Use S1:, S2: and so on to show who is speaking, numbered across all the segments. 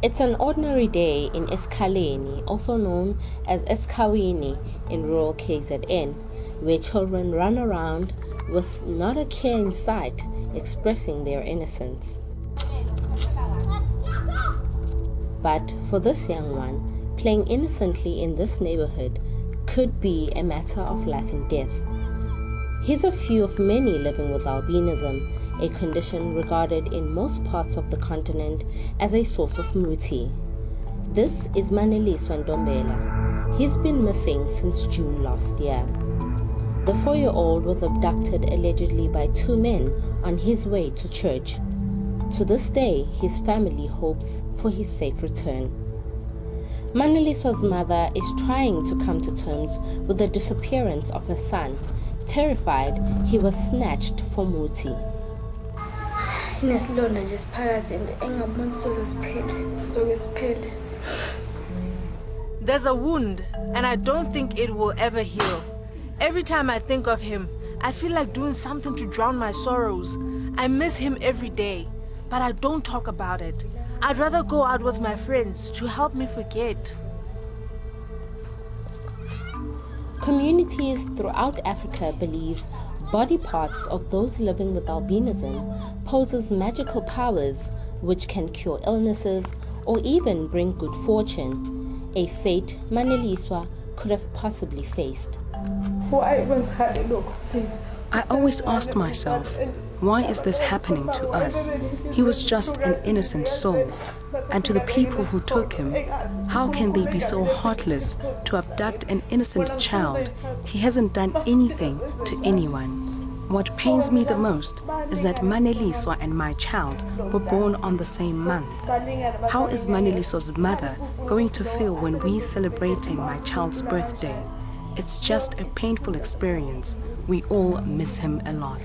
S1: It's an ordinary day in Esikhaleni, also known as Esikhaweni in rural KZN, where children run around with not a care in sight, expressing their innocence. But for this young one, playing innocently in this neighborhood could be a matter of life and death. He's a few of many living with albinism, a condition regarded in most parts of the continent as a source of muti. This is Maneliswa Ndombela. He's been missing since June last year. The 4-year-old was abducted allegedly by 2 men on his way to church. To this day, his family hopes for his safe return. Maneliswa's mother is trying to come to terms with the disappearance of her son, terrified he was snatched for muti.
S2: There's a wound, and I don't think it will ever heal. Every time I think of him, I feel like doing something to drown my sorrows. I miss him every day, but I don't talk about it. I'd rather go out with my friends to help me forget.
S1: Communities throughout Africa believe body parts of those living with albinism poses magical powers which can cure illnesses or even bring good fortune, a fate Maneliswa could have possibly faced.
S3: I always asked myself, why is this happening to us? He was just an innocent soul. And to the people who took him, how can they be so heartless to abduct an innocent child? He hasn't done anything to anyone. What pains me the most is that Maneliswa and my child were born on the same month. How is Maneliswa's mother going to feel when we're celebrating my child's birthday? It's just a painful experience. We all miss him a lot.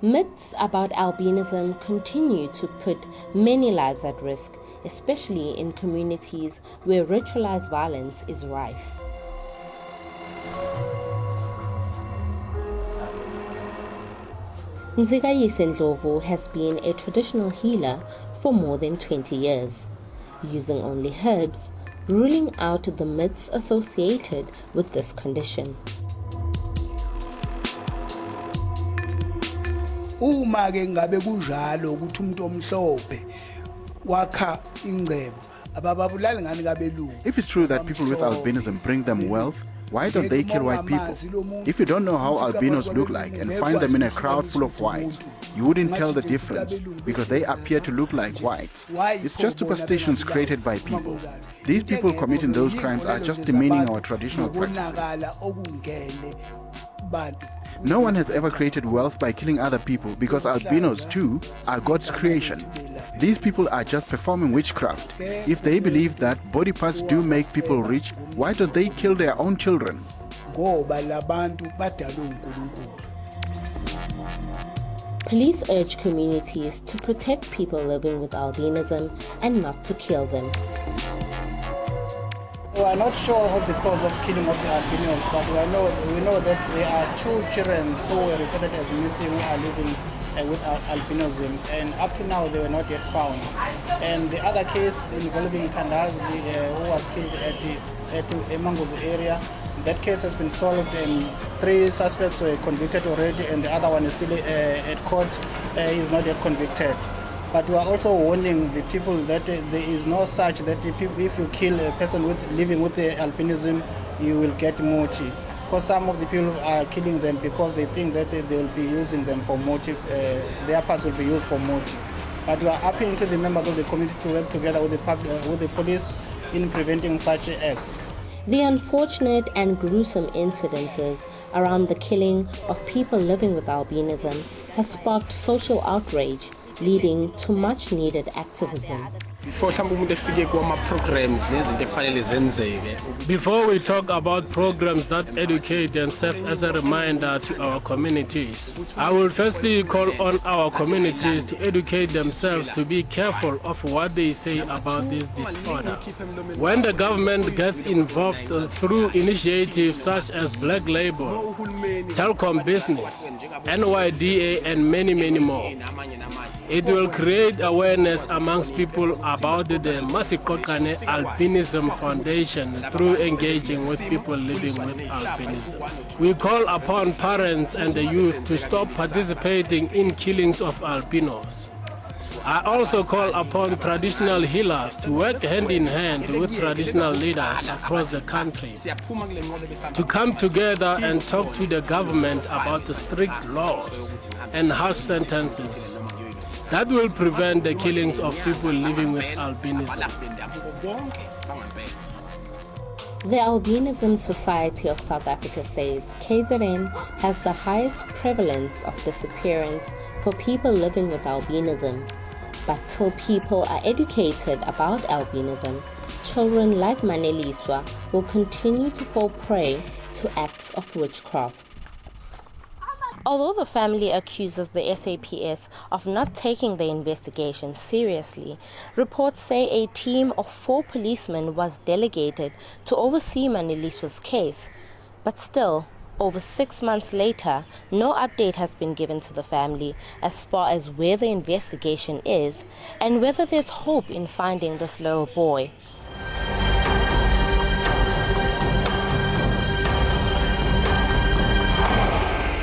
S1: Myths about albinism continue to put many lives at risk, especially in communities where ritualized violence is rife. Nzikayise Ndlovu has been a traditional healer for more than 20 years, using only herbs, ruling out the myths associated with this condition.
S4: Uma-ke ngabe kunjalo ukuthi umuntu omhlophe wakha ingcebo abababulali ngani kabelungu.
S5: If it's true that people with albinism bring them wealth, why don't they kill white people? If you don't know how albinos look like and find them in a crowd full of whites, you wouldn't tell the difference because they appear to look like whites. It's just superstitions created by people. These people committing those crimes are just demeaning our traditional practices. No one has ever created wealth by killing other people because albinos too are God's creation. These people are just performing witchcraft. If they believe that body parts do make people rich, why don't they kill their own children?
S1: Police urge communities to protect people living with albinism and not to kill them.
S6: We are not sure of the cause of killing of the albinos, but we know that there are 2 children who were reported as missing who are living with albinism, and up to now they were not yet found. And the other case involving Tandazi, who was killed at the Mango's area, that case has been solved and 3 suspects were convicted already, and the other one is still at court. He is not yet convicted. But we are also warning the people that there is no such that if you kill a person living with the albinism, you will get muti. Because some of the people are killing them because they think that they will be using them for muti, their parts will be used for muti. But we are appealing to the members of the community to work together with the police in preventing such acts.
S1: The unfortunate and gruesome incidences around the killing of people living with albinism has sparked social outrage, leading to much-needed activism.
S7: Before we talk about programs that educate and serve as a reminder to our communities, I will firstly call on our communities to educate themselves to be careful of what they say about this disorder. When the government gets involved through initiatives such as Black Label, Telecom Business, NYDA, and many more, it will create awareness amongst people about the Masikokane Albinism Foundation through engaging with people living with albinism. We call upon parents and the youth to stop participating in killings of albinos. I also call upon traditional healers to work hand in hand with traditional leaders across the country to come together and talk to the government about the strict laws and harsh sentences that will prevent the killings of people living with albinism.
S1: The Albinism Society of South Africa says KZN has the highest prevalence of disappearance for people living with albinism. But till people are educated about albinism, children like Maneliswa will continue to fall prey to acts of witchcraft. Although the family accuses the SAPS of not taking the investigation seriously, reports say a team of 4 policemen was delegated to oversee Maneliswa's case. But still, over 6 months later, no update has been given to the family as far as where the investigation is and whether there's hope in finding this little boy.